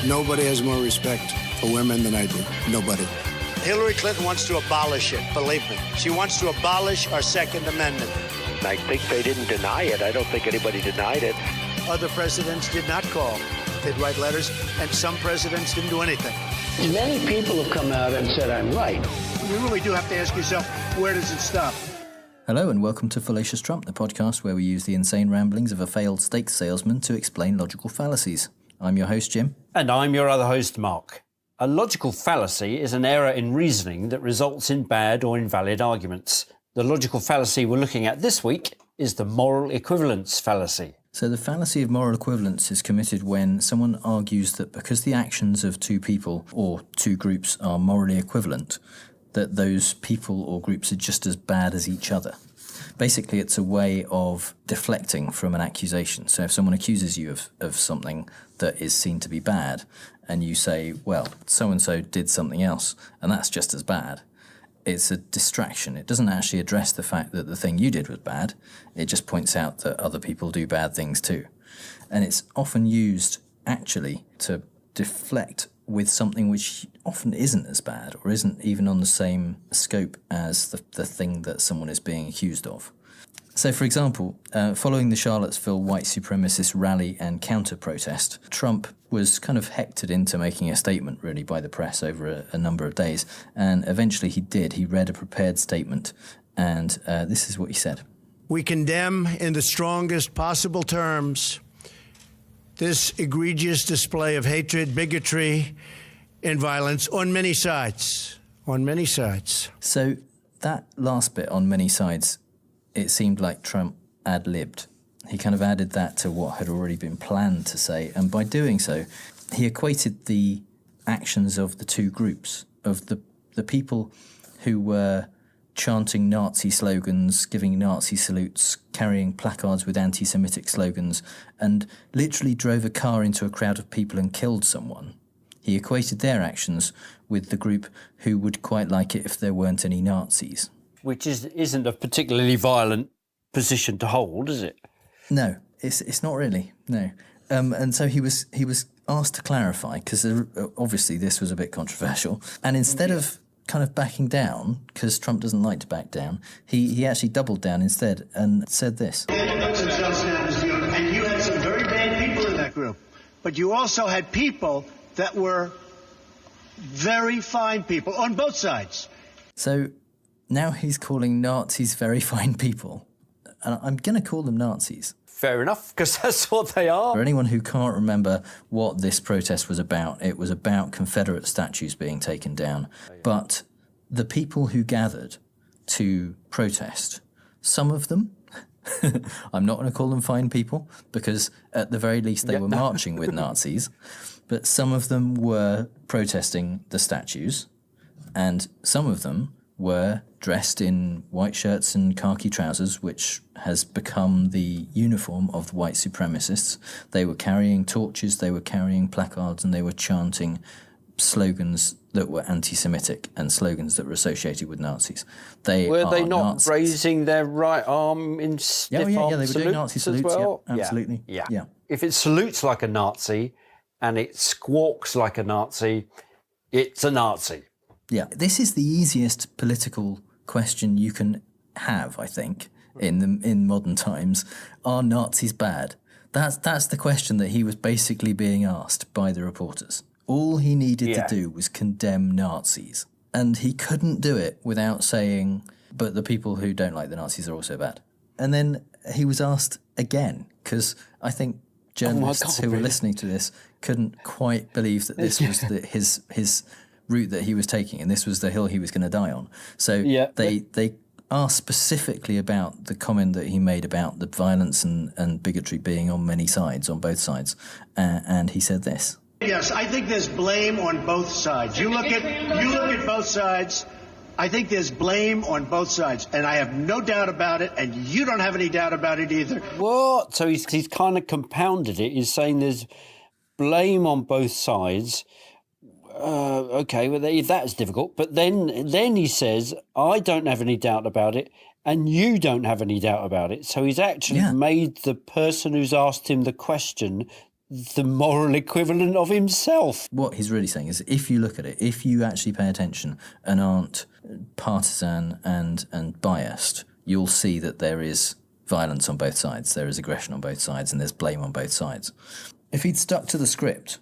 Nobody has more respect for women than I do. Nobody. Hillary Clinton wants to abolish it, believe me. She wants to abolish our Second Amendment. I think they didn't deny it. I don't think anybody denied it. Other presidents did not call. They'd write letters, and some presidents didn't do anything. Many people have come out and said I'm right. You really do have to ask yourself, where does it stop? Hello and welcome to Fallacious Trump, the podcast where we use the insane ramblings of a failed steak salesman to explain logical fallacies. I'm your host, Jim. And I'm your other host, Mark. A logical fallacy is an error in reasoning that results in bad or invalid arguments. The logical fallacy we're looking at this week is the moral equivalence fallacy. So the fallacy of moral equivalence is committed when someone argues that because the actions of two people or two groups are morally equivalent, that those people or groups are just as bad as each other. Basically, it's a way of deflecting from an accusation. So if someone accuses you of something that is seen to be bad, and you say, well, so-and-so did something else, and that's just as bad, it's a distraction. It doesn't actually address the fact that the thing you did was bad. It just points out that other people do bad things too. And it's often used, actually, to deflect with something which often isn't as bad or isn't even on the same scope as the thing that someone is being accused of. So, for example, following the Charlottesville white supremacist rally and counter-protest, Trump was kind of hectored into making a statement, really, by the press over a number of days. And eventually he did. He read a prepared statement, and this is what he said. We condemn in the strongest possible terms this egregious display of hatred, bigotry, and violence on many sides. On many sides. So that last bit, on many sides, it seemed like Trump ad-libbed. He kind of added that to what had already been planned to say, and by doing so, he equated the actions of the two groups, of the people who were chanting Nazi slogans, giving Nazi salutes, carrying placards with anti-Semitic slogans, and literally drove a car into a crowd of people and killed someone. He equated their actions with the group who would quite like it if there weren't any Nazis. Which isn't a particularly violent position to hold, is it? No, it's not really, no. And so he was asked to clarify, because obviously this was a bit controversial, and instead of kind of backing down, because Trump doesn't like to back down, he actually doubled down instead and said this. And you had some very bad people in that group, but you also had people that were very fine people on both sides. So now he's calling Nazis very fine people. And I'm going to call them Nazis. Fair enough, because that's what they are. For anyone who can't remember what this protest was about, it was about Confederate statues being taken down. But the people who gathered to protest, some of them, I'm not going to call them fine people, because at the very least they were marching with Nazis, but some of them were protesting the statues, and some of them were dressed in white shirts and khaki trousers, which has become the uniform of the white supremacists. They were carrying torches, they were carrying placards, and they were chanting slogans that were anti-Semitic and slogans that were associated with Nazis. Were they not Nazis. Raising their right arm in stiff arm they were doing Nazi salutes, well? Absolutely. Yeah. If it salutes like a Nazi and it squawks like a Nazi, it's a Nazi. Yeah, this is the easiest political question you can have, I think, in modern times. Are Nazis bad? That's the question that he was basically being asked by the reporters. All he needed to do was condemn Nazis. And he couldn't do it without saying, but the people who don't like the Nazis are also bad. And then he was asked again, because I think journalists who were listening to this couldn't quite believe that this was his route that he was taking, and this was the hill he was going to die on. So they asked specifically about the comment that he made about the violence and bigotry being on many sides, on both sides, and he said this. Yes, I think there's blame on both sides. You look at both sides. I think there's blame on both sides, and I have no doubt about it, and you don't have any doubt about it either. What? So he's kind of compounded it. He's saying there's blame on both sides. Okay, well, that's difficult. But then he says, I don't have any doubt about it, and you don't have any doubt about it. So he's actually made the person who's asked him the question the moral equivalent of himself. What he's really saying is, if you look at it, if you actually pay attention and aren't partisan and biased, you'll see that there is violence on both sides, there is aggression on both sides, and there's blame on both sides. If he'd stuck to the script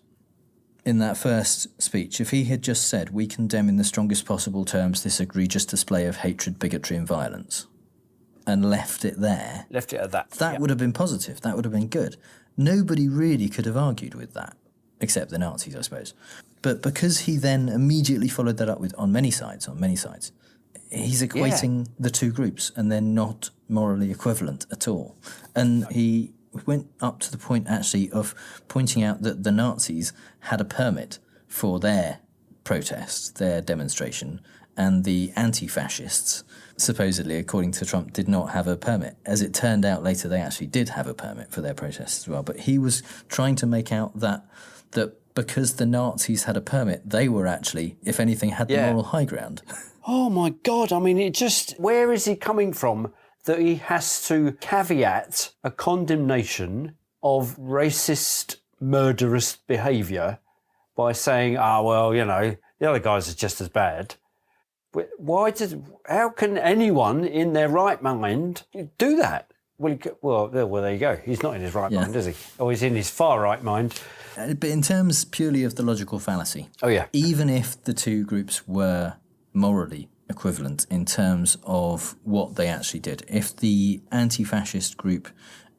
in that first speech, if he had just said, we condemn in the strongest possible terms this egregious display of hatred, bigotry and violence, and left it there... Left it at that. That would have been positive, that would have been good. Nobody really could have argued with that, except the Nazis, I suppose. But because he then immediately followed that up with on many sides, he's equating the two groups, and they're not morally equivalent at all. And he went up to the point, actually, of pointing out that the Nazis had a permit for their protest, their demonstration, and the anti-fascists, supposedly, according to Trump, did not have a permit. As it turned out later, they actually did have a permit for their protests as well. But he was trying to make out that because the Nazis had a permit, they were actually, if anything, had the moral high ground. Oh, my God. I mean, where is he coming from that he has to caveat a condemnation of racist, murderous behaviour by saying, the other guys are just as bad? How can anyone in their right mind do that? Well, there you go. He's not in his right mind, is he? Or he's in his far right mind. But in terms purely of the logical fallacy, even if the two groups were morally equivalent in terms of what they actually did, if the anti-fascist group,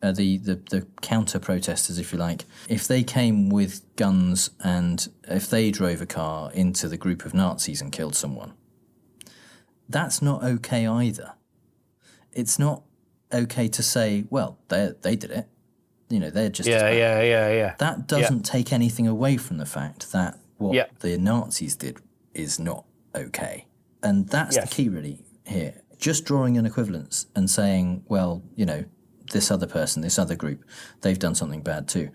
the counter-protesters, if you like, if they came with guns and if they drove a car into the group of Nazis and killed someone, that's not okay either. It's not okay to say, well, they did it. They're just as bad. That doesn't take anything away from the fact that what the Nazis did is not okay. And that's the key, really, here. Just drawing an equivalence and saying, well, this other person, this other group, they've done something bad too.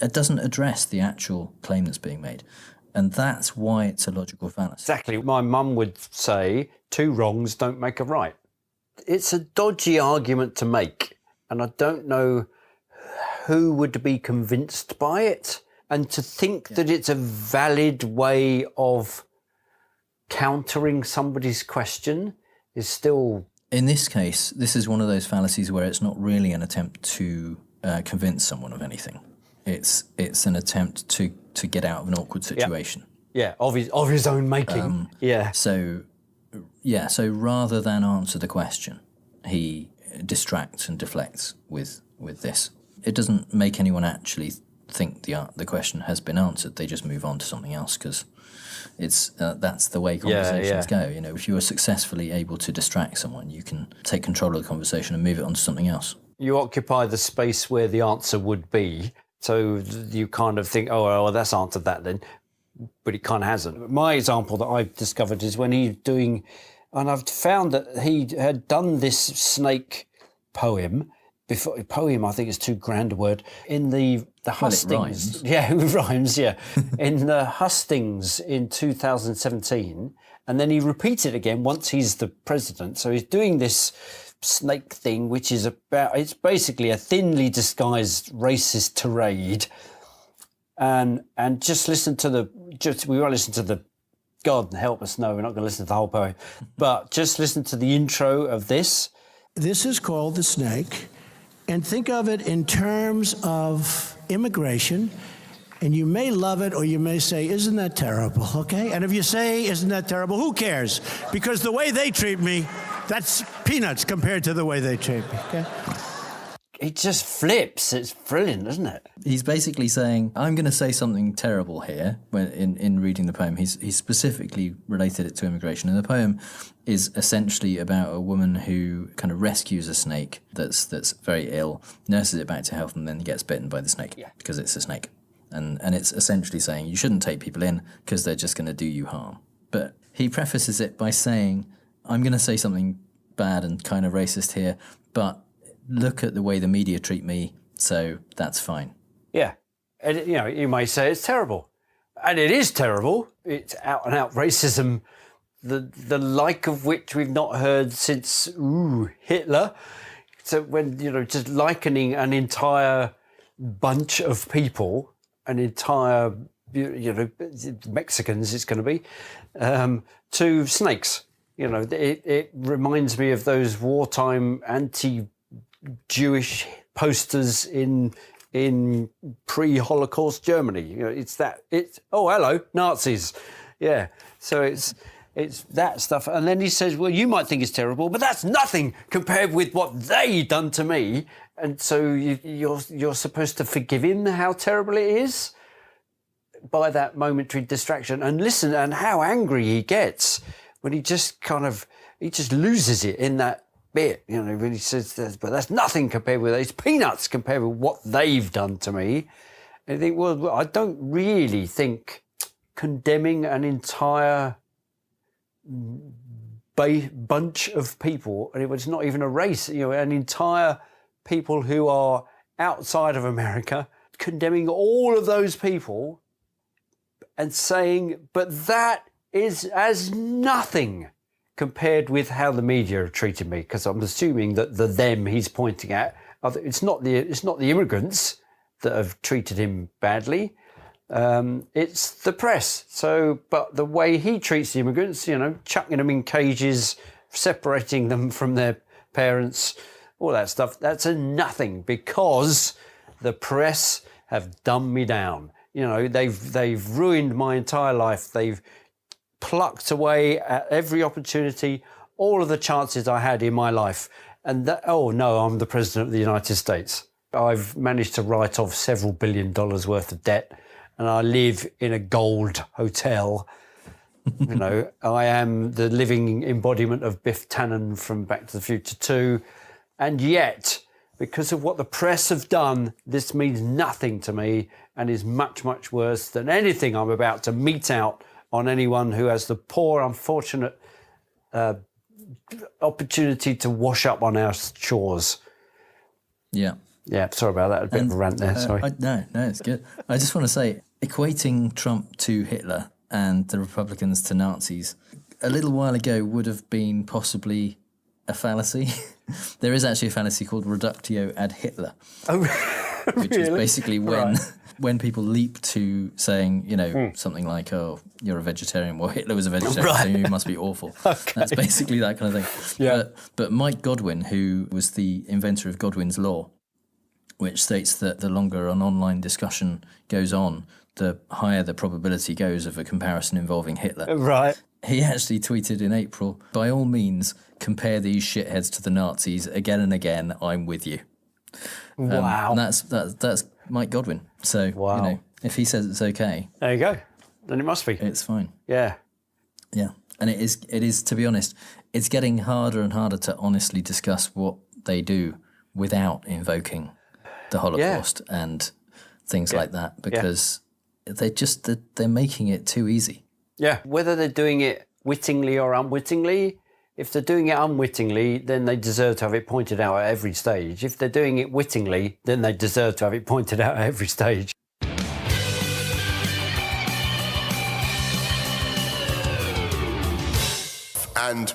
It doesn't address the actual claim that's being made. And that's why it's a logical fallacy. Exactly. My mum would say, 2 wrongs don't make a right. It's a dodgy argument to make, and I don't know who would be convinced by it. And to think that it's a valid way of countering somebody's question is still... In this case, this is one of those fallacies where it's not really an attempt to convince someone of anything. It's an attempt to get out of an awkward situation. Of his own making. So rather than answer the question, he distracts and deflects with this. It doesn't make anyone actually think the question has been answered. They just move on to something else because that's the way conversations go. If you are successfully able to distract someone, you can take control of the conversation and move it on to something else. You occupy the space where the answer would be. So you kind of think, well, that's answered that then. But it kind of hasn't. My example that I've discovered is when he's doing, and I've found that he had done this snake poem before. Poem, I think, is too grand a word. In the hustings, it rhymes. In the hustings in 2017, and then he repeats it again once he's the president. So he's doing this snake thing, which is it's basically a thinly disguised racist tirade. And just listen to we won't listen to the, God help us, no, we're not going to listen to the whole poem, but just listen to the intro of this. This is called The Snake, and think of it in terms of immigration, and you may love it or you may say, isn't that terrible, okay? And if you say, isn't that terrible, who cares? Because the way they treat me, that's peanuts compared to the way they treat me, okay? It just flips. It's brilliant, isn't it? He's basically saying, I'm going to say something terrible here in reading the poem. He's specifically related it to immigration. And the poem is essentially about a woman who kind of rescues a snake that's very ill, nurses it back to health, and then gets bitten by the snake because it's a snake. And it's essentially saying you shouldn't take people in because they're just going to do you harm. But he prefaces it by saying, I'm going to say something bad and kind of racist here, but look at the way the media treat me, so that's fine. Yeah. And, you may say it's terrible. And it is terrible. It's out-and-out racism, the like of which we've not heard since, Hitler. So when, just likening an entire bunch of people, an entire, Mexicans it's going to be, to snakes. It reminds me of those wartime anti-Jewish posters in pre-Holocaust Germany. Oh, hello, Nazis. Yeah. So it's that stuff. And then he says, well, you might think it's terrible, but that's nothing compared with what they done to me. And so you're supposed to forgive him how terrible it is by that momentary distraction. And listen, and how angry he gets when he just loses it in that bit, when he says, but that's nothing compared with it's peanuts compared with what they've done to me. And I think, well, I don't really think condemning an entire bunch of people, and it's not even a race, an entire people who are outside of America, condemning all of those people and saying, but that is as nothing compared with how the media have treated me, because I'm assuming that the them he's pointing at, it's not the immigrants that have treated him badly, it's the press. So, but the way he treats the immigrants, chucking them in cages, separating them from their parents, all that stuff, that's a nothing, because the press have dumbed me down. They've ruined my entire life. They've plucked away at every opportunity, all of the chances I had in my life. And oh no, I'm the President of the United States. I've managed to write off several $1 billion worth of debt, and I live in a gold hotel. I am the living embodiment of Biff Tannen from Back to the Future 2. And yet, because of what the press have done, this means nothing to me and is much, much worse than anything I'm about to mete out on anyone who has the poor, unfortunate opportunity to wash up on our shores. Yeah. Yeah, sorry about that. A bit of a rant there, sorry. No, it's good. I just want to say, equating Trump to Hitler and the Republicans to Nazis, a little while ago would have been possibly a fallacy. There is actually a fallacy called reductio ad Hitler. Oh, which really? is basically when people leap to saying, something like, oh, you're a vegetarian. Well, Hitler was a vegetarian, so you must be awful. Okay. That's basically that kind of thing. Yeah. But Mike Godwin, who was the inventor of Godwin's Law, which states that the longer an online discussion goes on, the higher the probability goes of a comparison involving Hitler. Right. He actually tweeted in April, by all means, compare these shitheads to the Nazis again and again, I'm with you. Wow. And that's Mike Godwin. So, wow. If he says it's okay... There you go. Then it must be. It's fine. Yeah. Yeah. And it is, to be honest, it's getting harder and harder to honestly discuss what they do without invoking the Holocaust and things like that, because they're making it too easy. Yeah. Whether they're doing it wittingly or unwittingly, if they're doing it unwittingly, then they deserve to have it pointed out at every stage. If they're doing it wittingly, then they deserve to have it pointed out at every stage. And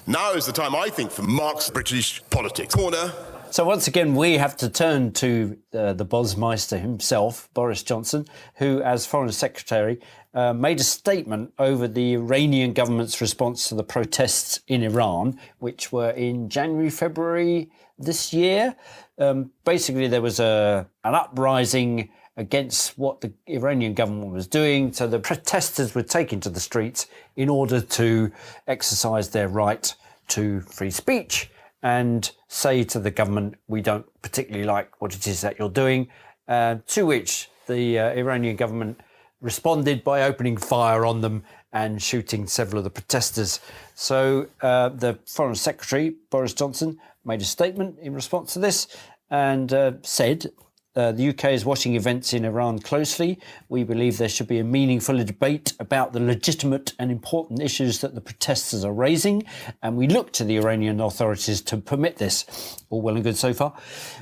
now is the time, I think, for Mark's British Politics Corner. So once again, we have to turn to the Bosmeister himself, Boris Johnson, who, as Foreign Secretary, made a statement over the Iranian government's response to the protests in Iran, which were in January, February this year. Basically, there was an uprising against what the Iranian government was doing. So the protesters were taken to the streets in order to exercise their right to free speech and say to the government, we don't particularly like what it is that you're doing, to which the Iranian government responded by opening fire on them and shooting several of the protesters. So the Foreign Secretary, Boris Johnson, made a statement in response to this and said, the UK is watching events in Iran closely. We believe there should be a meaningful debate about the legitimate and important issues that the protesters are raising, and we look to the Iranian authorities to permit this. All well and good so far.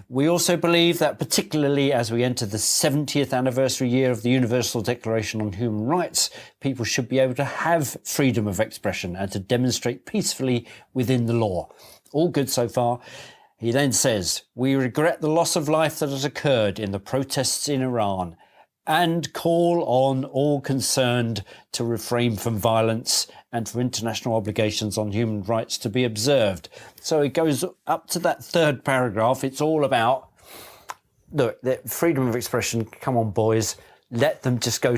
We also believe that, particularly as we enter the 70th anniversary year of the Universal Declaration on Human Rights, people should be able to have freedom of expression and to demonstrate peacefully within the law. All good so far. He then says, "We regret the loss of life that has occurred in the protests in Iran and call on all concerned to refrain from violence and for international obligations on human rights to be observed." So it goes up to that third paragraph. It's all about, look, the freedom of expression. Come on, boys, let them just go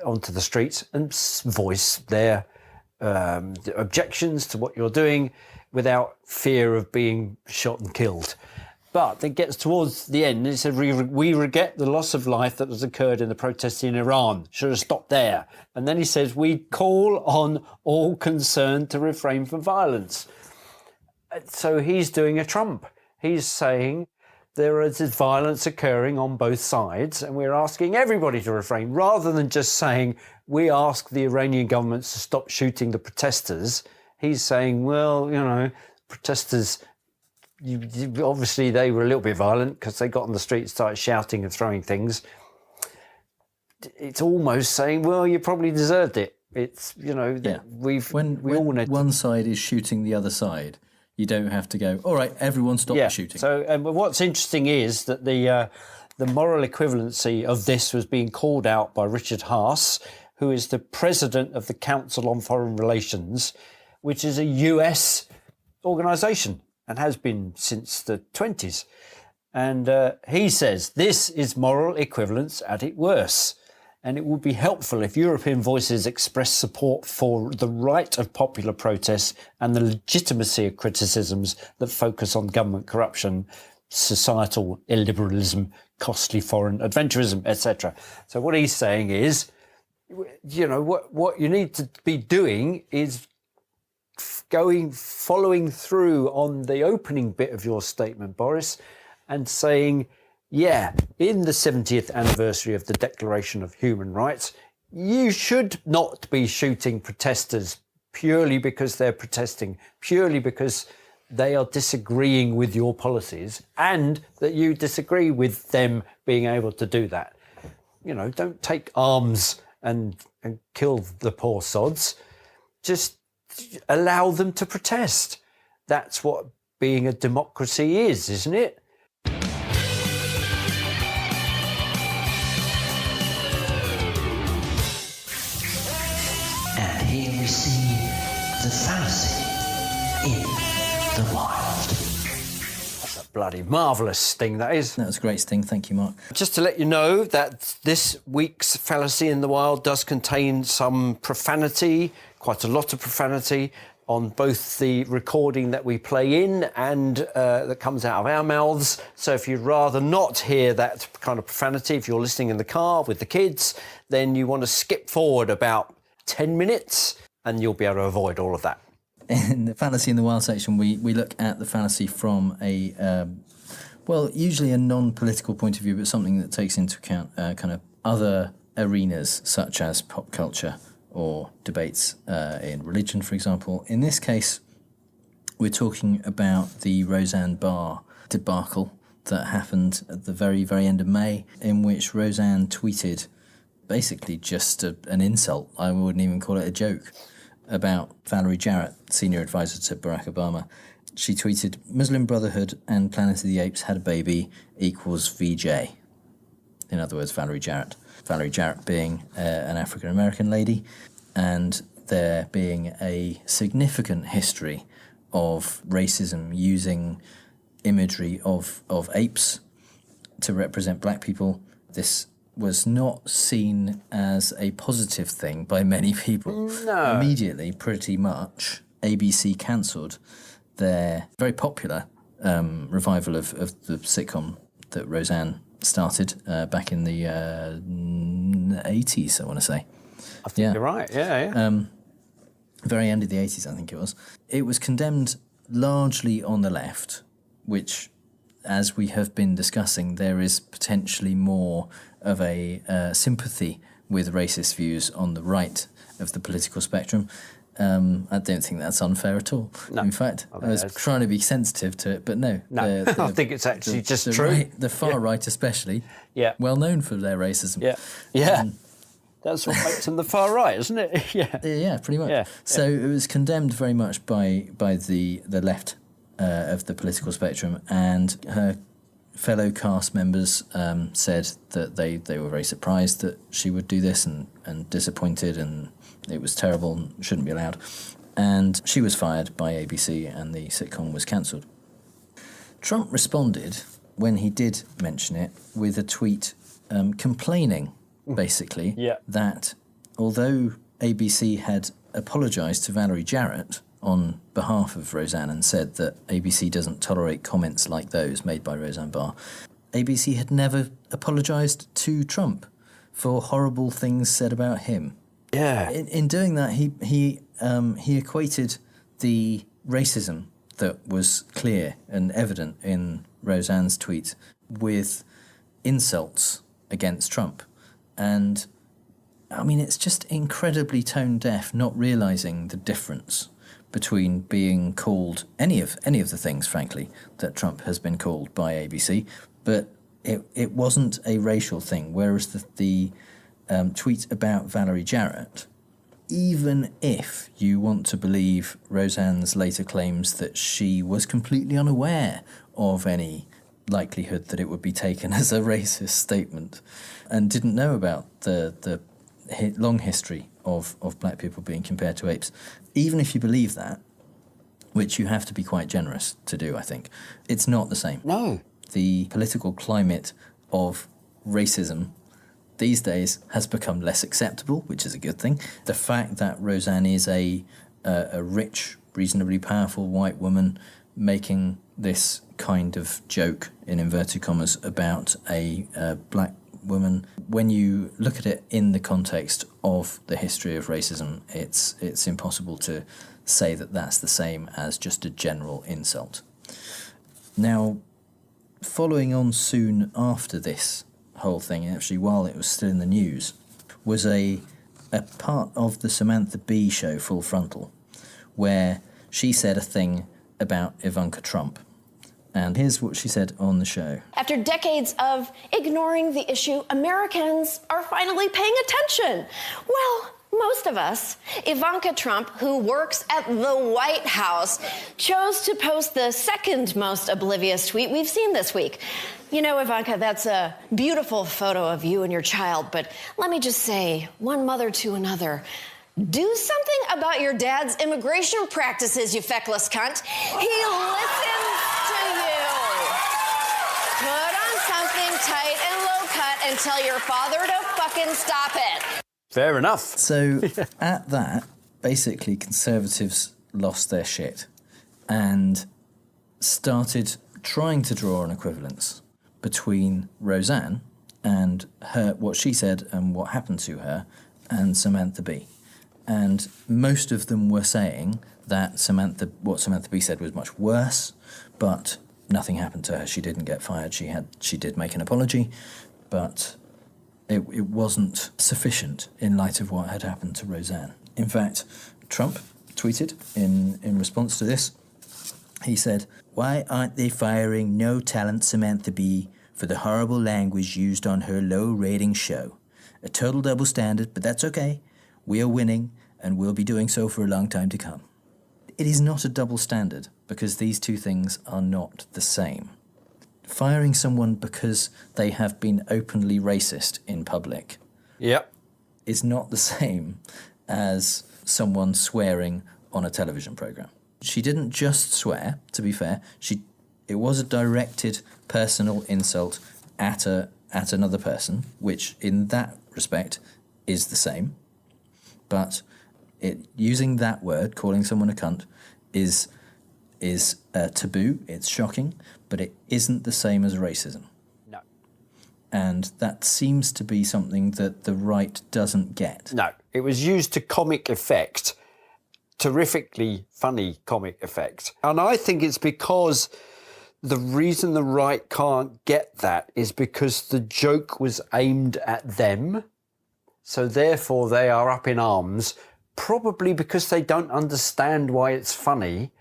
onto the streets and voice their objections to what you're doing without fear of being shot and killed. But it gets towards the end and it said, we regret the loss of life that has occurred in the protests in Iran. Should have stopped there. And then he says, we call on all concerned to refrain from violence. So he's doing a Trump. He's saying there is violence occurring on both sides and we're asking everybody to refrain, rather than just saying we ask the Iranian government to stop shooting the protesters. He's saying, well, protesters, obviously they were a little bit violent because they got on the street and started shouting and throwing things. It's almost saying, well, you probably deserved it. It's, we all know. One side is shooting the other side, you don't have to go, all right, everyone stop the shooting. So what's interesting is that the moral equivalency of this was being called out by Richard Haas, who is the president of the Council on Foreign Relations, which is a US organisation and has been since the 20s. And he says, this is moral equivalence at its worst. And it would be helpful if European voices express support for the right of popular protest and the legitimacy of criticisms that focus on government corruption, societal illiberalism, costly foreign adventurism, etc. So what he's saying is, what you need to be doing is following through on the opening bit of your statement, Boris, and saying, yeah, in the 70th anniversary of the Declaration of Human Rights, you should not be shooting protesters purely because they're protesting, purely because they are disagreeing with your policies, and that you disagree with them being able to do that. Don't take arms and kill the poor sods. Just allow them to protest. That's what being a democracy is, isn't it? And here we see the fallacy in the wild. That's a bloody marvellous thing, that is. That was a great sting. Thank you, Mark. Just to let you know that this week's Fallacy in the Wild does contain some profanity, quite a lot of profanity, on both the recording that we play in and that comes out of our mouths. So if you'd rather not hear that kind of profanity, if you're listening in the car with the kids, then you want to skip forward about 10 minutes and you'll be able to avoid all of that. In the Fallacy in the Wild section, we look at the fallacy from a, usually a non-political point of view, but something that takes into account kind of other arenas, such as pop culture or debates in religion, for example. In this case, we're talking about the Roseanne Barr debacle that happened at the very, very end of May, in which Roseanne tweeted basically just an insult, I wouldn't even call it a joke, about Valerie Jarrett, senior advisor to Barack Obama. She tweeted, Muslim Brotherhood and Planet of the Apes had a baby equals VJ. In other words, Valerie Jarrett. Valerie Jarrett being an African-American lady, and there being a significant history of racism using imagery of apes to represent black people. This was not seen as a positive thing by many people. No. Immediately, pretty much, ABC cancelled their very popular revival of the sitcom that Roseanne started back in the 80s, I want to say. I think you're right, yeah. Very end of the 80s, I think it was. It was condemned largely on the left, which, as we have been discussing, there is potentially more of a sympathy with racist views on the right of the political spectrum. I don't think that's unfair at all. No. In fact, I was trying to be sensitive to it, but no. No, I think it's actually just true. Right, the far right especially, well known for their racism. Yeah. That's what makes them the far right, isn't it? Yeah, pretty much. Yeah. So it was condemned very much by the left of the political spectrum, and her fellow cast members said that they were very surprised that she would do this and disappointed, and it was terrible and shouldn't be allowed. And she was fired by ABC and the sitcom was cancelled. Trump responded, when he did mention it, with a tweet complaining, basically, that although ABC had apologised to Valerie Jarrett on behalf of Roseanne and said that ABC doesn't tolerate comments like those made by Roseanne Barr, ABC had never apologised to Trump for horrible things said about him. Yeah. In doing that, he equated the racism that was clear and evident in Roseanne's tweet with insults against Trump. And, I mean, it's just incredibly tone-deaf, not realising the difference between being called any of the things, frankly, that Trump has been called by ABC, but it wasn't a racial thing, whereas the tweet about Valerie Jarrett, even if you want to believe Roseanne's later claims that she was completely unaware of any likelihood that it would be taken as a racist statement and didn't know about the long history of black people being compared to apes, even if you believe that, which you have to be quite generous to do, I think, it's not the same. No. The political climate of racism these days has become less acceptable, which is a good thing. The fact that Roseanne is a rich, reasonably powerful white woman making this kind of joke, in inverted commas, about a black woman, when you look at it in the context of the history of racism, it's impossible to say that that's the same as just a general insult. Now, following on soon after this whole thing, actually while it was still in the news, was a part of the Samantha Bee show, Full Frontal, where she said a thing about Ivanka Trump. And here's what she said on the show. After decades of ignoring the issue, Americans are finally paying attention. Well, most of us. Ivanka Trump, who works at the White House, chose to post the second most oblivious tweet we've seen this week. You know, Ivanka, that's a beautiful photo of you and your child, but let me just say, one mother to another, do something about your dad's immigration practices, you feckless cunt. He listens to you. Put on something tight and low cut and tell your father to fucking stop it. Fair enough. So at that, basically Conservatives lost their shit and started trying to draw an equivalence between Roseanne and her, what she said and what happened to her, and Samantha Bee. And most of them were saying that what Samantha Bee said was much worse, but nothing happened to her. She didn't get fired. She did make an apology, but it wasn't sufficient in light of what had happened to Roseanne. In fact, Trump tweeted in response to this, he said, "Why aren't they firing no-talent Samantha Bee for the horrible language used on her low-rating show? A total double standard, but that's okay. We are winning, and we'll be doing so for a long time to come." It is not a double standard, because these two things are not the same. Firing someone because they have been openly racist in public is not the same as someone swearing on a television programme. She didn't just swear, to be fair. It was a directed personal insult at another person, which in that respect is the same. But using that word, calling someone a cunt, is taboo, it's shocking, but it isn't the same as racism. No. And that seems to be something that the right doesn't get. No, it was used to comic effect, terrifically funny comic effect. And I think it's because the reason the right can't get that is because the joke was aimed at them. So therefore they are up in arms, probably because they don't understand why it's funny,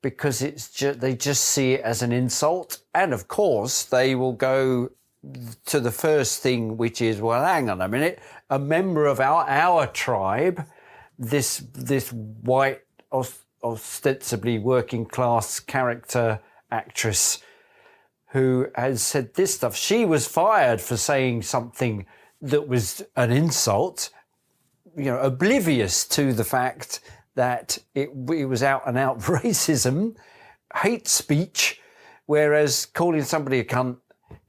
because they just see it as an insult. And of course, they will go to the first thing, which is, well, hang on a minute, a member of our tribe, this white ostensibly working class character actress who has said this stuff. She was fired for saying something that was an insult, oblivious to the fact that it was out and out racism, hate speech, whereas calling somebody a cunt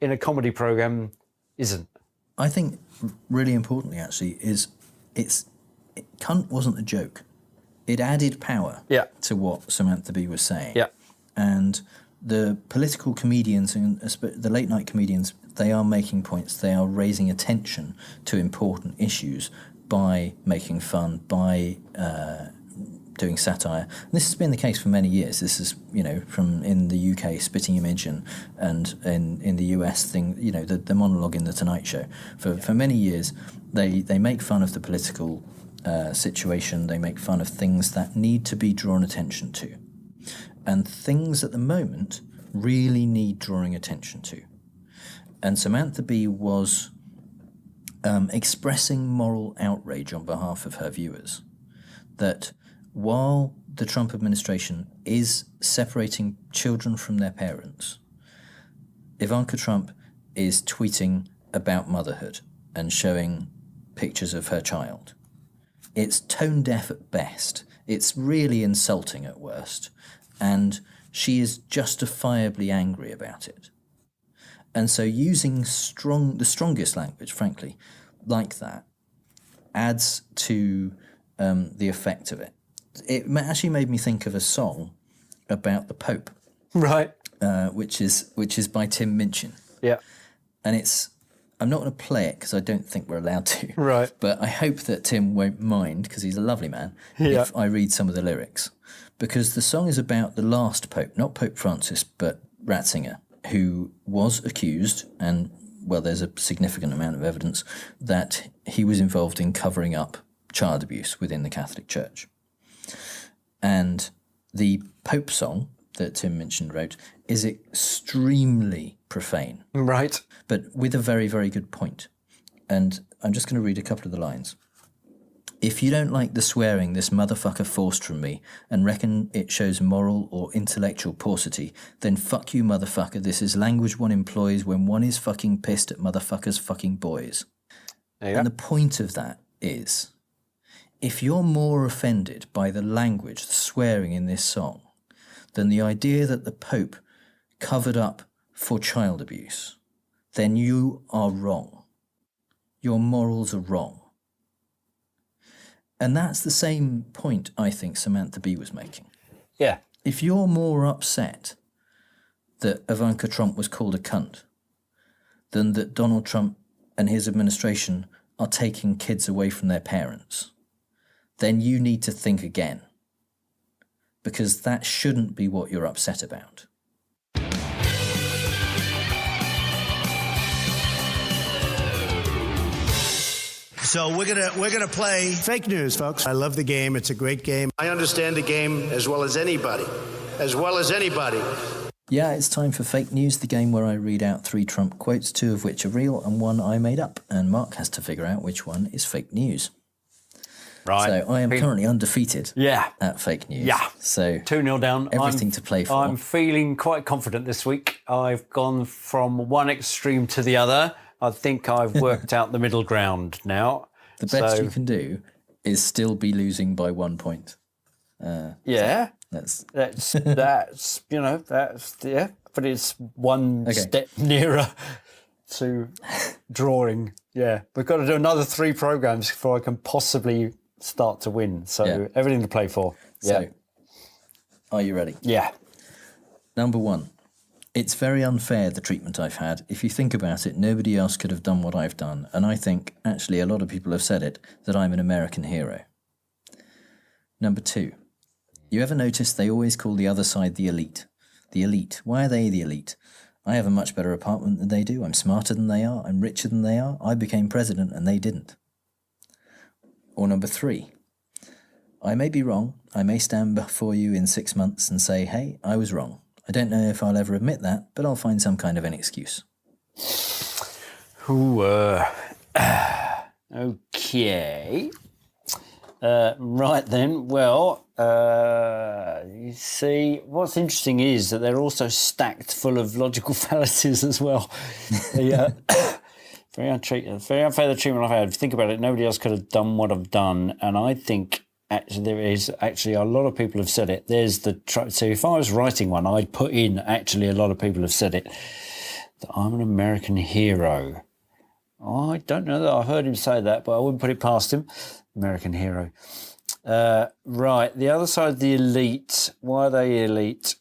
in a comedy program isn't. I think really importantly actually is cunt wasn't a joke. It added power to what Samantha Bee was saying. Yeah. And the political comedians and the late night comedians, they are making points. They are raising attention to important issues by making fun, by doing satire. And this has been the case for many years. This is, from in the UK, Spitting Image, and in the US thing, the monologue in The Tonight Show. For many years, they make fun of the political situation. They make fun of things that need to be drawn attention to. And things at the moment really need drawing attention to. And Samantha Bee was expressing moral outrage on behalf of her viewers that while the Trump administration is separating children from their parents, Ivanka Trump is tweeting about motherhood and showing pictures of her child. It's tone deaf at best. It's really insulting at worst. And she is justifiably angry about it. And so using the strongest language, frankly, like that, adds to the effect of it. It actually made me think of a song about the Pope. Right. Which is by Tim Minchin. Yeah. And I'm not going to play it because I don't think we're allowed to. Right. But I hope that Tim won't mind, because he's a lovely man, if I read some of the lyrics. Because the song is about the last Pope, not Pope Francis, but Ratzinger, who was accused, and, well, there's a significant amount of evidence, that he was involved in covering up child abuse within the Catholic Church. And the Pope song that Tim Minchin wrote is extremely profane. Right. But with a very, very good point. And I'm just going to read a couple of the lines. If you don't like the swearing this motherfucker forced from me and reckon it shows moral or intellectual paucity, then fuck you, motherfucker. This is language one employs when one is fucking pissed at motherfuckers fucking boys. And the point of that is, if you're more offended by the language, the swearing in this song, than the idea that the Pope covered up for child abuse, then you are wrong. Your morals are wrong. And that's the same point I think Samantha Bee was making. Yeah. If you're more upset that Ivanka Trump was called a cunt than that Donald Trump and his administration are taking kids away from their parents, then you need to think again. Because that shouldn't be what you're upset about. So we're gonna play fake news, folks. I love the game. It's a great game. I understand the game as well as anybody. As well as anybody. Yeah, it's time for Fake News, the game where I read out 3 Trump quotes, 2 of which are real and 1 I made up. And Mark has to figure out which one is fake news. Right. So I am currently undefeated at fake news. Yeah. So 2-0 down. Everything to play for. I'm feeling quite confident this week. I've gone from one extreme to the other. I think I've worked out the middle ground now. The best you can do is still be losing by 1 point. Yeah. So that's but it's one step nearer to drawing. Yeah. We've got to do another 3 programs before I can possibly start to win. So everything to play for. So, are you ready? Yeah. Number 1. It's very unfair, the treatment I've had. If you think about it, nobody else could have done what I've done. And I think, actually, a lot of people have said it, that I'm an American hero. Number 2. You ever notice they always call the other side the elite? The elite. Why are they the elite? I have a much better apartment than they do. I'm smarter than they are. I'm richer than they are. I became president and they didn't. Or number 3. I may be wrong. I may stand before you in 6 months and say, hey, I was wrong. I don't know if I'll ever admit that, but I'll find some kind of an excuse. Okay. Right then, well, You see, what's interesting is that they're also stacked full of logical fallacies as well. Very unfair the treatment I've had. If you think about it, nobody else could have done what I've done, and I think actually there is actually a lot of people have said it. There's so if I was writing one, I'd put in actually a lot of people have said it, that I'm an American hero. I don't know that I've heard him say that, but I wouldn't put it past him. American hero. Right, the other side, the elite. Why are they elite?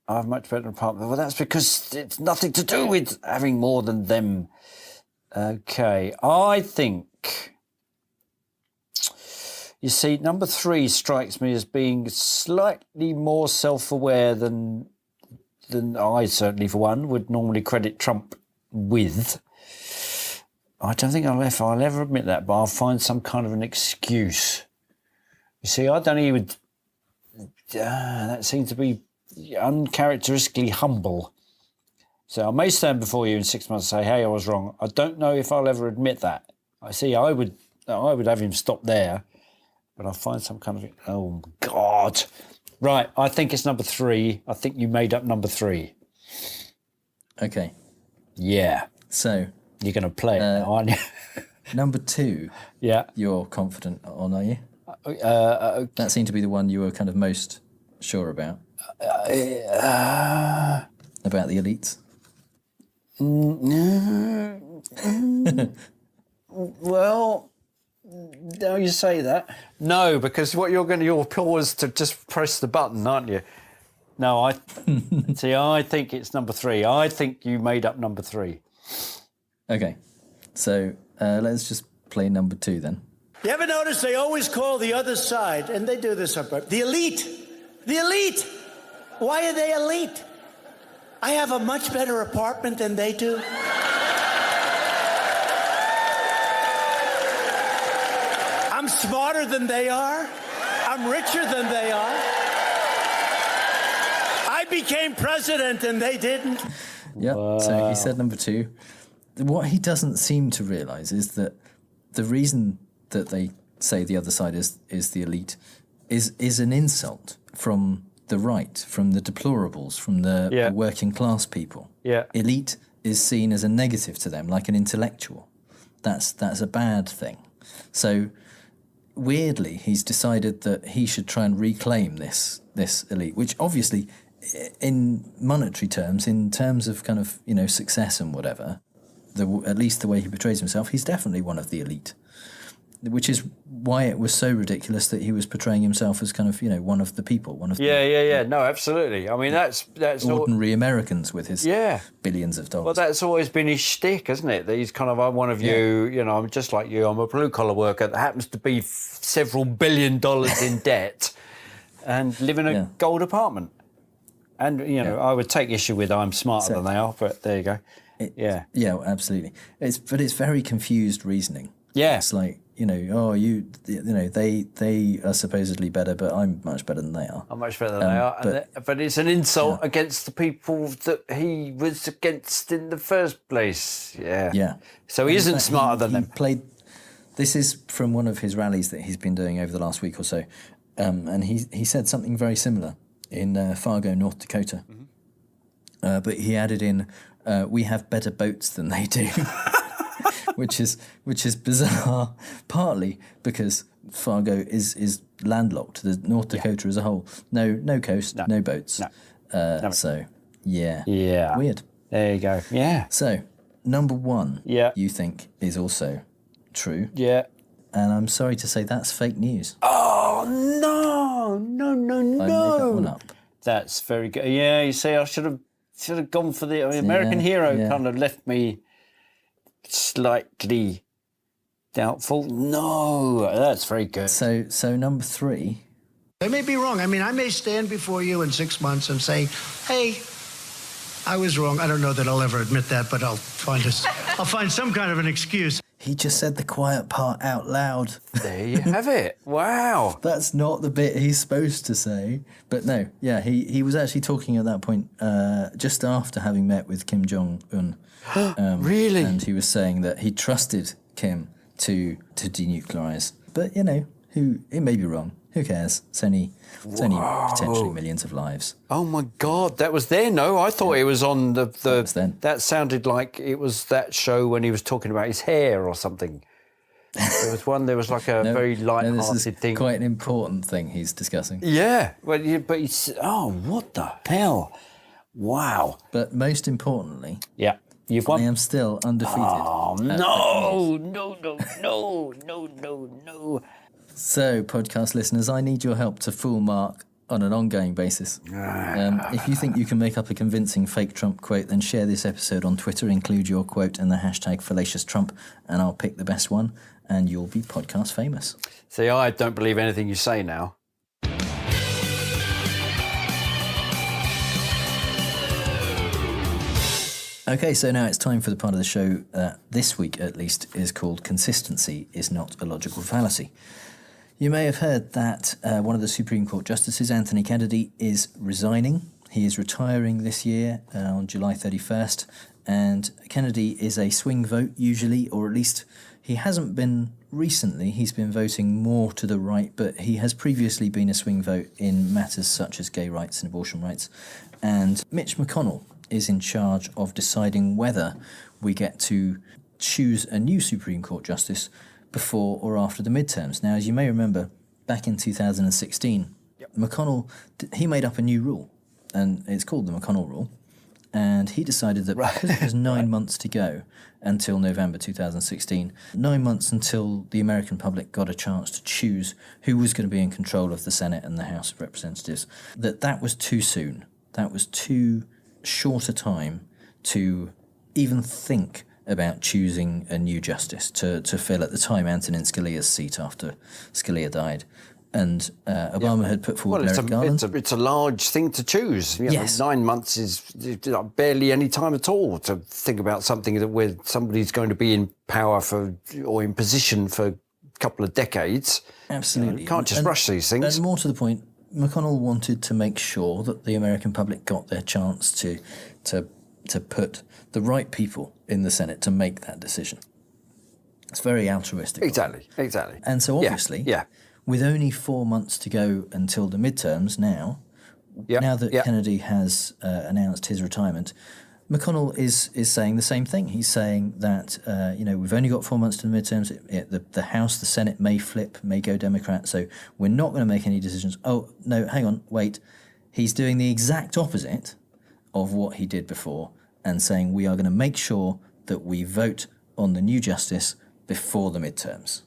I have much better apartment. Well, that's because it's nothing to do with having more than them. Okay, I think, you see, number 3 strikes me as being slightly more self-aware than I, certainly for one, would normally credit Trump with. I don't think I'll ever admit that, but I'll find some kind of an excuse. You see, I don't even... that seems to be uncharacteristically humble. So I may stand before you in 6 months and say, hey, I was wrong. I don't know if I'll ever admit that. I see, I would have him stop there, but I'll find some kind of... Oh, God. Right, I think it's number 3. I think you made up number 3. Okay. Yeah. So... You're going to play it now, aren't you? Number 2. Yeah. You're confident on, are you? That seemed to be the one you were kind of most sure about. About the elites. Well, now you say that. No, because what you'll pause to just press the button, aren't you? No, I think it's number 3. I think you made up number 3. Okay, so let's just play number 2 then. You ever notice they always call the other side, and they do this on purpose, the elite? The elite! Why are they elite? I have a much better apartment than they do. I'm smarter than they are. I'm richer than they are. I became president and they didn't. Yep, so he said number 2. What he doesn't seem to realise is that the reason that they say the other side is the elite is an insult from the right, from the deplorables, from the working class people. Yeah. Elite is seen as a negative to them, like an intellectual. That's a bad thing. So weirdly, he's decided that he should try and reclaim this elite, which obviously, in monetary terms, in terms of kind of success and whatever, at least the way he portrays himself, he's definitely one of the elite. Which is why it was so ridiculous that he was portraying himself as kind of, one of the people, one of No, absolutely. I mean, that's ordinary Americans with his billions of dollars. Well, that's always been his shtick, hasn't it? That he's kind of, I'm one of you, I'm just like you. I'm a blue-collar worker that happens to be several $1 billion in debt and live in a gold apartment. And, I would take issue with I'm smarter than they are, but there you go. Yeah, absolutely. It's very confused reasoning. Yeah. It's like, they are supposedly better, but I'm much better than they are. I'm much better than they are. But it's an insult against the people that he was against in the first place. Yeah. Yeah. So he isn't smarter than them. This is from one of his rallies that he's been doing over the last week or so. And he said something very similar in Fargo, North Dakota. Mm-hmm. But he added in, we have better boats than they do. which is bizarre, partly because Fargo is landlocked. The North Dakota as a whole, no coast, no boats. No. So weird. There you go. Yeah. So number 1, you think is also true. Yeah. And I'm sorry to say that's fake news. Oh no! I made that one up. That's very good. Yeah, you see, I should have gone for the American hero. Kind of left me slightly doubtful. No, that's very good. So number 3. They may be wrong. I mean, I may stand before you in 6 months and say, hey, I was wrong. I don't know that I'll ever admit that, but I'll find some kind of an excuse. He just said the quiet part out loud. There you have it. Wow. That's not the bit he's supposed to say. But no, he was actually talking at that point just after having met with Kim Jong-un. Really? And he was saying that he trusted Kim to denuclearise. But, it may be wrong. Who cares? It's only potentially millions of lives. Oh my God, that was there. No, I thought it was on the. That was then. That sounded like it was that show when he was talking about his hair or something. There was one. There was like a very light-hearted thing. Quite an important thing he's discussing. Yeah, but he's. Oh, what the hell! Wow. But most importantly, yeah, you've won. I am still undefeated. Oh no! So, podcast listeners, I need your help to fool Mark on an ongoing basis. If you think you can make up a convincing fake Trump quote, then share this episode on Twitter, include your quote and the hashtag #FallaciousTrump, and I'll pick the best one, and you'll be podcast famous. See, I don't believe anything you say now. Okay, so now it's time for the part of the show that this week, at least, is called Consistency is Not a Logical Fallacy. You may have heard that one of the Supreme Court justices, Anthony Kennedy, is resigning. He is retiring this year on July 31st, and Kennedy is a swing vote usually, or at least he hasn't been recently. He's been voting more to the right, but he has previously been a swing vote in matters such as gay rights and abortion rights. And Mitch McConnell is in charge of deciding whether we get to choose a new Supreme Court justice before or after the midterms. Now, as you may remember, back in 2016, McConnell, he made up a new rule, and it's called the McConnell Rule, and he decided that because it was 9 months to go until November 2016, 9 months until the American public got a chance to choose who was going to be in control of the Senate and the House of Representatives, that was too soon. That was too short a time to even think about choosing a new justice to fill, at the time, Antonin Scalia's seat after Scalia died. And Obama had put forward Merrick Garland. It's a large thing to choose. Yes. 9 months is barely any time at all to think about something that where somebody's going to be in power or in position for a couple of decades. Absolutely. You can't just rush these things. And more to the point, McConnell wanted to make sure that the American public got their chance to put the right people in the Senate to make that decision. It's very altruistic. Exactly. And so obviously, with only 4 months to go until the midterms now that Kennedy has announced his retirement, McConnell is saying the same thing. He's saying that, we've only got 4 months to the midterms. The House, the Senate may flip, may go Democrat, so we're not going to make any decisions. Oh, no, hang on, wait. He's doing the exact opposite of what he did before and saying we are going to make sure that we vote on the new justice before the midterms.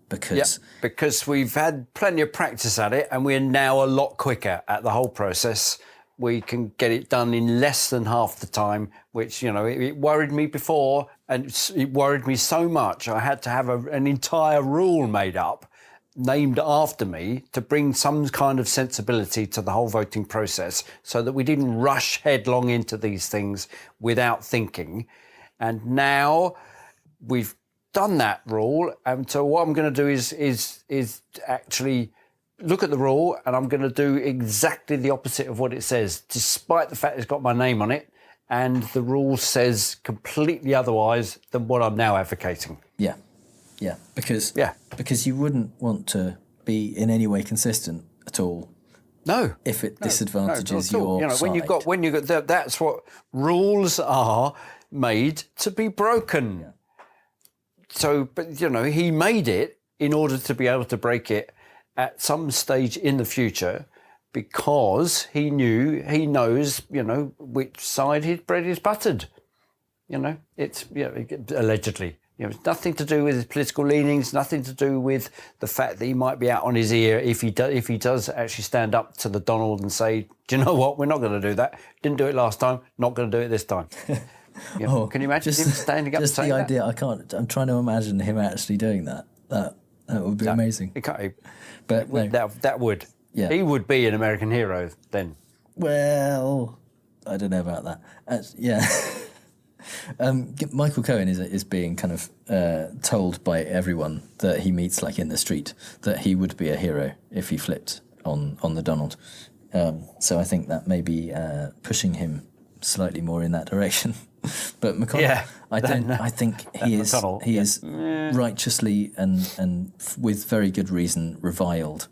Because we've had plenty of practice at it and we're now a lot quicker at the whole process. We can get it done in less than half the time, which, it worried me before, and it worried me so much I had to have an entire rule made up, named after me, to bring some kind of sensibility to the whole voting process so that we didn't rush headlong into these things without thinking. And now we've done that rule, and so what I'm going to do is actually look at the rule, and I'm going to do exactly the opposite of what it says, despite the fact it's got my name on it, and the rule says completely otherwise than what I'm now advocating. Yeah, because you wouldn't want to be in any way consistent at all. No, if it disadvantages your side. When you got that's what rules are made to be broken. Yeah. So, but he made it in order to be able to break it at some stage in the future, because he knows, which side his bread is buttered. It's allegedly. It's nothing to do with his political leanings, nothing to do with the fact that he might be out on his ear if he does actually stand up to the Donald and say, do you know what, we're not going to do that. Didn't do it last time, not going to do it this time. Can you imagine him standing up and saying that? Just the idea, I'm trying to imagine him actually doing that. That would be amazing. But that would. Yeah. He would be an American hero then. Well, I don't know about that. Michael Cohen is being kind of told by everyone that he meets, like in the street, that he would be a hero if he flipped on the Donald. So I think that may be pushing him slightly more in that direction. But McConnell, I think he is righteously and with very good reason reviled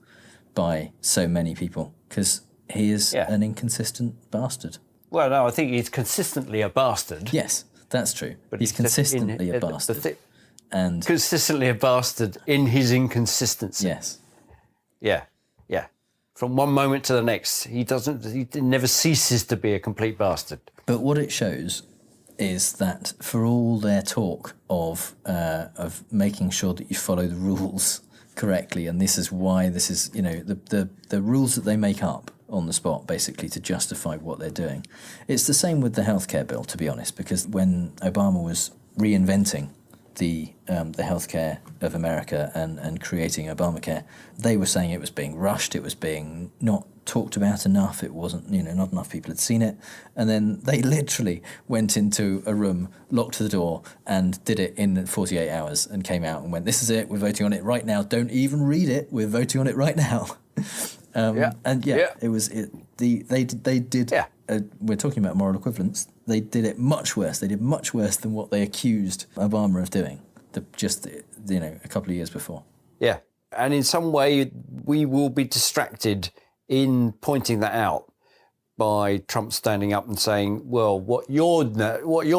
by so many people because he is an inconsistent bastard. Well, no, I think he's consistently a bastard. Yes, that's true. But he's consistently a bastard. And consistently a bastard in his inconsistency. Yes. Yeah. From one moment to the next, he never ceases to be a complete bastard. But what it shows is that for all their talk of making sure that you follow the rules correctly, and this is why this is, the rules that they make up on the spot, basically, to justify what they're doing. It's the same with the healthcare bill, to be honest, because when Obama was reinventing the healthcare of America and creating Obamacare, they were saying it was being rushed, it was being not talked about enough, it wasn't, not enough people had seen it. And then they literally went into a room, locked the door, and did it in 48 hours and came out and went, this is it, we're voting on it right now, don't even read it, we're voting on it right now. It was, they did, we're talking about moral equivalence, they did it much worse. They did much worse than what they accused Obama of doing a couple of years before. Yeah, and in some way we will be distracted in pointing that out by Trump standing up and saying, well, what you're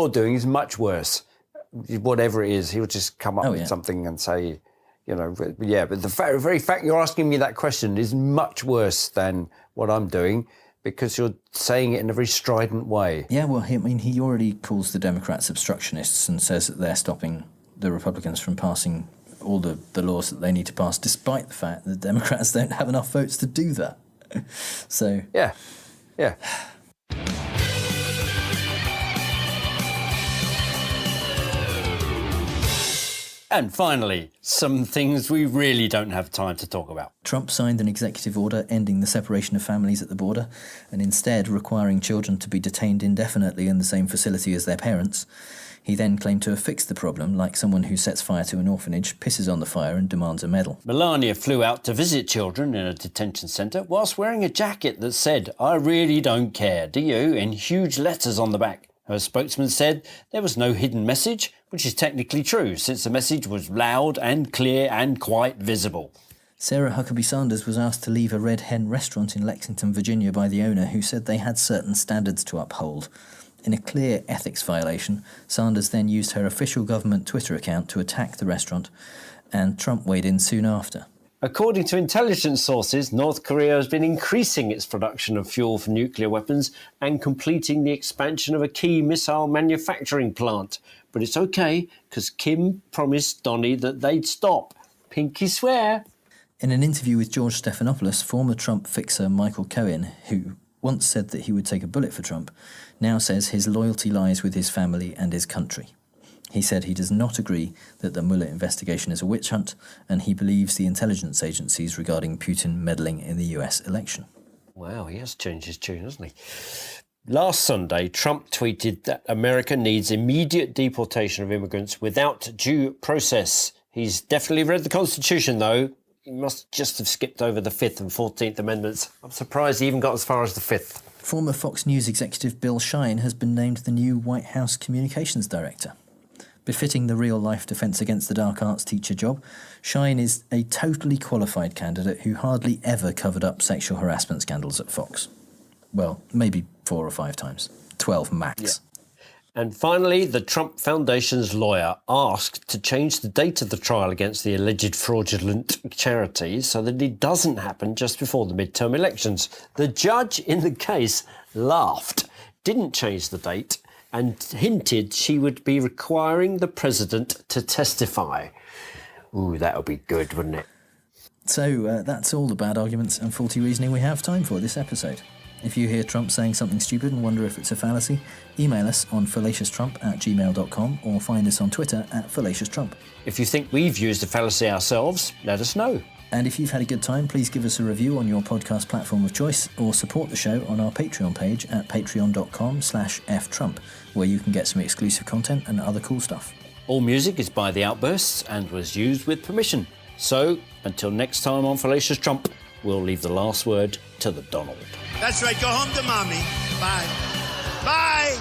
doing is much worse. Whatever it is, he'll just come up with something and say, but the very fact you're asking me that question is much worse than what I'm doing, because you're saying it in a very strident way. Yeah, well, he already calls the Democrats obstructionists and says that they're stopping the Republicans from passing all the laws that they need to pass, despite the fact that the Democrats don't have enough votes to do that. So... Yeah. And finally, some things we really don't have time to talk about. Trump signed an executive order ending the separation of families at the border and instead requiring children to be detained indefinitely in the same facility as their parents. He then claimed to have fixed the problem, like someone who sets fire to an orphanage, pisses on the fire and demands a medal. Melania flew out to visit children in a detention centre whilst wearing a jacket that said, "I really don't care, do you?" in huge letters on the back. Her spokesman said there was no hidden message, which is technically true, since the message was loud and clear and quite visible. Sarah Huckabee Sanders was asked to leave a Red Hen restaurant in Lexington, Virginia by the owner, who said they had certain standards to uphold. In a clear ethics violation, Sanders then used her official government Twitter account to attack the restaurant, and Trump weighed in soon after. According to intelligence sources, North Korea has been increasing its production of fuel for nuclear weapons and completing the expansion of a key missile manufacturing plant. But it's okay, because Kim promised Donnie that they'd stop. Pinky swear. In an interview with George Stephanopoulos, former Trump fixer Michael Cohen, who once said that he would take a bullet for Trump, now says his loyalty lies with his family and his country. He said he does not agree that the Mueller investigation is a witch hunt, and he believes the intelligence agencies regarding Putin meddling in the US election. Wow, he has changed his tune, hasn't he? Last Sunday, Trump tweeted that America needs immediate deportation of immigrants without due process. He's definitely read the Constitution, though. He must just have skipped over the 5th and 14th Amendments. I'm surprised he even got as far as the 5th. Former Fox News executive Bill Shine has been named the new White House Communications Director. Befitting the real-life Defence Against the Dark Arts teacher job, Shine is a totally qualified candidate who hardly ever covered up sexual harassment scandals at Fox. Well, maybe 4 or 5 times. 12 max. Yeah. And finally, the Trump Foundation's lawyer asked to change the date of the trial against the alleged fraudulent charity so that it doesn't happen just before the midterm elections. The judge in the case laughed, didn't change the date, and hinted she would be requiring the president to testify. Ooh, that would be good, wouldn't it? So that's all the bad arguments and faulty reasoning we have time for this episode. If you hear Trump saying something stupid and wonder if it's a fallacy, email us on fallacioustrump@gmail.com or find us on Twitter @fallacioustrump. If you think we've used a fallacy ourselves, let us know. And if you've had a good time, please give us a review on your podcast platform of choice or support the show on our Patreon page at patreon.com/ftrump, where you can get some exclusive content and other cool stuff. All music is by The Outbursts and was used with permission. So, until next time on Fallacious Trump, we'll leave the last word to the Donald. That's right. Go home to mommy. Bye. Bye.